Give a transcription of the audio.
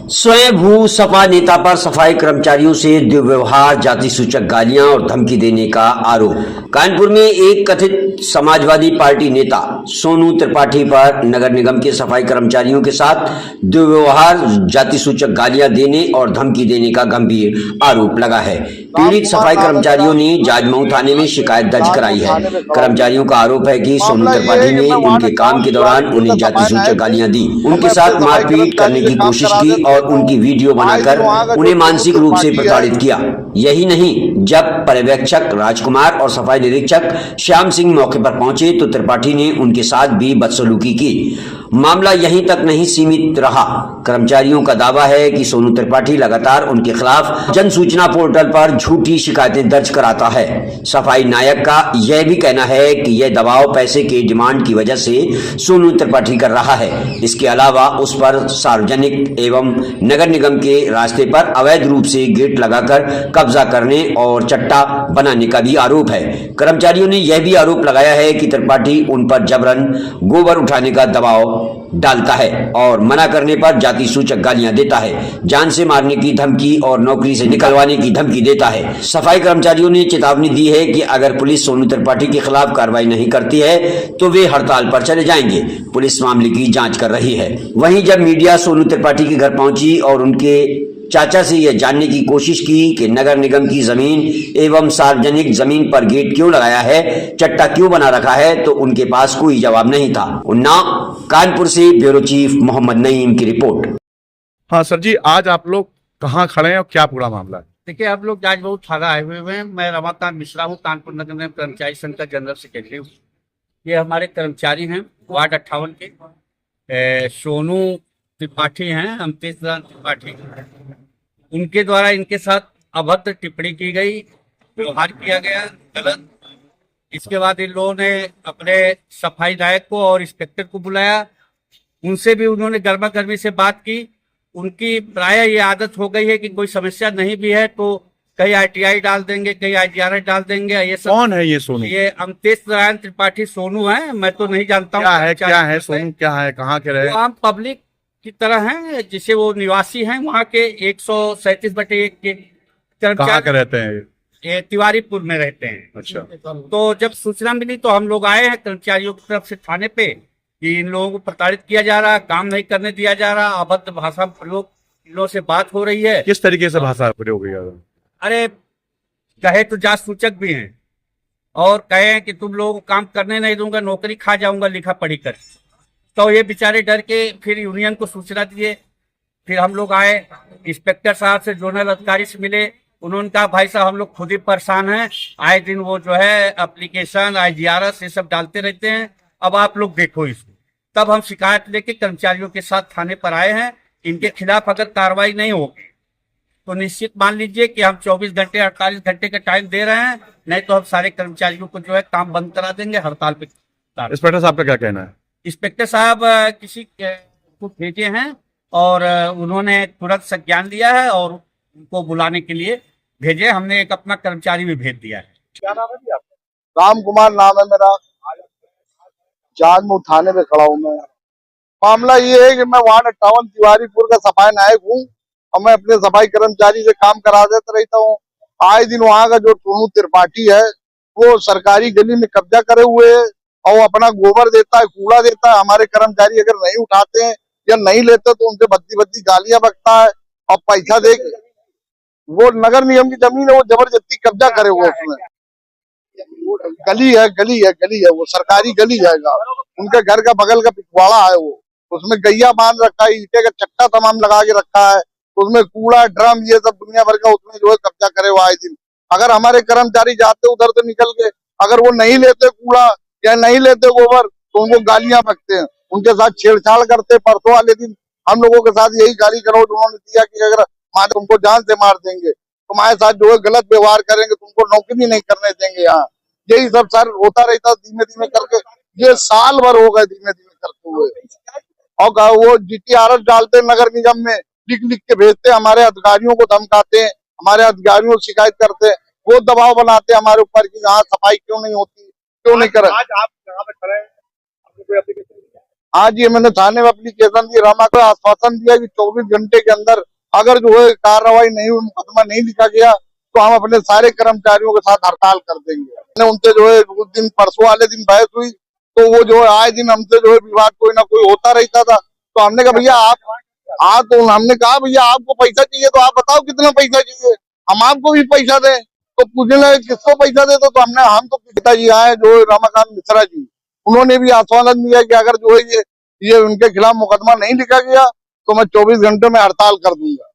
स्वयंभू सपा नेता पर सफाई कर्मचारियों से दुर्व्यवहार, जाति सूचक गालियां और धमकी देने का आरोप। कानपुर में एक कथित समाजवादी पार्टी नेता सोनू त्रिपाठी पर नगर निगम के सफाई कर्मचारियों के साथ दुर्व्यवहार, जाति सूचक गालियां देने और धमकी देने का गंभीर आरोप लगा है। पीड़ित सफाई कर्मचारियों ने जाजमऊ थाने में शिकायत दर्ज कराई है। कर्मचारियों का आरोप है कि सोनू त्रिपाठी ने उनके काम के दौरान उन्हें जाति सूचक गालियां दी, उनके साथ मारपीट करने की कोशिश की और उनकी वीडियो बनाकर उन्हें मानसिक रूप से प्रताड़ित किया। यही नहीं, जब पर्यवेक्षक राजकुमार और सफाई निरीक्षक श्याम सिंह मौके पर पहुंचे तो त्रिपाठी ने उनके साथ भी बदसलूकी की। मामला यहीं तक नहीं सीमित रहा। कर्मचारियों का दावा है कि सोनू त्रिपाठी लगातार उनके खिलाफ जन सूचना पोर्टल पर झूठी शिकायतें दर्ज कराता है। सफाई नायक का यह भी कहना है कि यह दबाव पैसे के डिमांड की वजह से सोनू त्रिपाठी कर रहा है। इसके अलावा उस पर सार्वजनिक एवं नगर निगम के रास्ते पर अवैध रूप से गेट लगाकर कब्जा करने और चट्टा बनाने का भी आरोप है। कर्मचारियों ने यह भी आरोप लगाया है कि त्रिपाठी उन पर जबरन गोबर उठाने का दबाव डालता है और मना करने पर जाति सूचक गालियां देता है, जान से मारने की धमकी और नौकरी से निकलवाने की धमकी देता है। सफाई कर्मचारियों ने चेतावनी दी है कि अगर पुलिस सोनू त्रिपाठी के खिलाफ कार्रवाई नहीं करती है तो वे हड़ताल पर चले जाएंगे। पुलिस मामले की जांच कर रही है। वहीं जब मीडिया सोनू त्रिपाठी के घर पहुंची और उनके चाचा से यह जानने की कोशिश की कि नगर निगम की जमीन एवं सार्वजनिक जमीन पर गेट क्यों लगाया है, चट्टा क्यों बना रखा है, तो उनके पास कोई जवाब नहीं था। उन्नाव कानपुर से ब्यूरो चीफ मोहम्मद नईम की रिपोर्ट। हाँ सर जी, आज आप लोग कहाँ खड़े हैं और क्या पूरा मामला है? देखिए, आप लोग जाजमऊ थाना आए हुए हैं। मैं रमाकांत मिश्रा हूँ, कानपुर नगर निगम कर्मचारी संघ का जनरल सेक्रेटरी हूँ। ये हमारे कर्मचारी हैं वार्ड 58 के सोनू त्रिपाठी हैं, अमतेश त्रिपाठी। उनके द्वारा इनके साथ अभद्र टिप्पणी की गई, व्यवहार किया गया गलत। इसके बाद इन लोगों ने अपने सफाई नायक को और इंस्पेक्टर को बुलाया। उनसे भी उन्होंने गर्मा गर्मी से बात की। उनकी प्राय ये आदत हो गई है कि कोई समस्या नहीं भी है तो कहीं ITI डाल देंगे, कहीं IGRS डाल देंगे। ये सब कौन है ये सोनू? ये अमतेश त्रिपाठी सोनू है। मैं तो नहीं जानता हूँ क्या है सोनू, क्या है, कहाँ के रहे? आम पब्लिक की तरह हैं, जिसे वो निवासी हैं वहाँ के 137/1 के कहाँ के रहते हैं? ये तिवारीपुर में रहते हैं। अच्छा। तो जब सूचना मिली तो हम लोग आए हैं कर्मचारियों की तरफ से थाने पे कि इन लोगों को प्रताड़ित किया जा रहा, काम नहीं करने दिया जा रहा, अभद्र भाषा प्रयोग, इन लोगों से बात हो रही है। किस तरीके से भाषा प्रयोग किया? अरे कहे तो जात सूचक भी हैं और कहे कि तुम लोगों को काम करने नहीं दूंगा, नौकरी खा जाऊंगा लिखा पढ़ी कर। तो ये बेचारे डर के फिर यूनियन को सूचना दिए। फिर हम लोग आए, इंस्पेक्टर साहब से, जोनल अधिकारी से मिले। उन्होंने कहा भाई साहब हम लोग खुद ही परेशान हैं, आए दिन वो जो है एप्लीकेशन IGRS ये सब डालते रहते हैं, अब आप लोग देखो इसको। तब हम शिकायत लेके कर्मचारियों के साथ थाने पर आए हैं। इनके खिलाफ अगर कार्रवाई नहीं होगी तो निश्चित मान लीजिए कि हम 24 घंटे 48 घंटे का टाइम दे रहे हैं, नहीं तो हम सारे कर्मचारियों को जो है काम बंद करा देंगे, हड़ताल पे। इंस्पेक्टर साहब का क्या कहना है? इंस्पेक्टर साहब किसी को भेजे हैं और उन्होंने तुरंत संज्ञान लिया है और उनको बुलाने के लिए भेजे। हमने एक अपना कर्मचारी भी भेज दिया है। क्या नाम है आपका? राम कुमार नाम है मेरा, जाजमऊ थाने पे खड़ा हूँ मैं। मामला ये है कि मैं वार्ड 58 तिवारीपुर का सफाई नायक हूँ और मैं अपने सफाई कर्मचारी से काम करा देता रहता हूँ। आए दिन वहाँ का जो सोनू त्रिपाठी है वो सरकारी गली में कब्जा करे हुए है और अपना गोबर देता है, कूड़ा देता है। हमारे कर्मचारी अगर नहीं उठाते हैं या नहीं लेते तो उनसे बद्दी बद्दी गालियां बकता है और पैसा दे। वो नगर निगम की जमीन है, वो जबरदस्ती कब्जा करे हुए उसमें। गली है, वो सरकारी गली है। उनके घर का बगल का पिछवाड़ा है, वो उसमें गैया बांध रखा है, ईटे का चट्टा तमाम लगा के रखा है, उसमें कूड़ा ड्रम ये सब दुनिया भर का उसमें जो है कब्जा करे हुआ आए दिन। अगर हमारे कर्मचारी जाते उधर से निकल के, अगर वो नहीं लेते कूड़ा या नहीं लेते गोबर तो उनको गालियां बकते हैं, उनके साथ छेड़छाड़ करते। परसों वाले दिन हम लोगों के साथ यही गाली गलौज उन्होंने दिया कि अगर तुमको जान से मार देंगे, तुम्हारे साथ जो है गलत व्यवहार करेंगे, तुमको नौकरी नहीं करने देंगे यहाँ। यही सब सर होता रहता धीमे धीमे करके। ये साल भर हो गए धीमे धीमे करते हुए। और वो GTRS डालते नगर निगम में, लिख लिख के भेजते, हमारे अधिकारियों को धमकाते हैं, हमारे अधिकारियों को शिकायत करते हैं, वो दबाव बनाते हैं हमारे ऊपर कि यहाँ सफाई क्यों नहीं होती, क्यों नहीं करे। आज ये मैंने थाने में एप्लीकेशन दी, रमा को आश्वासन दिया कि 24 घंटे के अंदर अगर जो है कार्रवाई नहीं हुई, मुकदमा नहीं लिखा गया तो हम अपने सारे कर्मचारियों के साथ हड़ताल कर देंगे। मैंने उनसे जो है उस दिन परसों वाले दिन बहस हुई तो वो जो है आए दिन हमसे जो है विवाद कोई ना कोई होता रहता था। तो हमने कहा भैया आप तो हमने कहा भैया आपको पैसा चाहिए तो आप बताओ कितना पैसा चाहिए, हम आपको भी पैसा दें। तो पूछने लगे किसको पैसा दे तो हमने हम तो पिताजी आए जो रमाकांत मिश्रा जी, उन्होंने भी आश्वासन दिया कि अगर जो है ये उनके खिलाफ मुकदमा नहीं लिखा गया तो मैं 24 घंटे में हड़ताल कर दूंगा।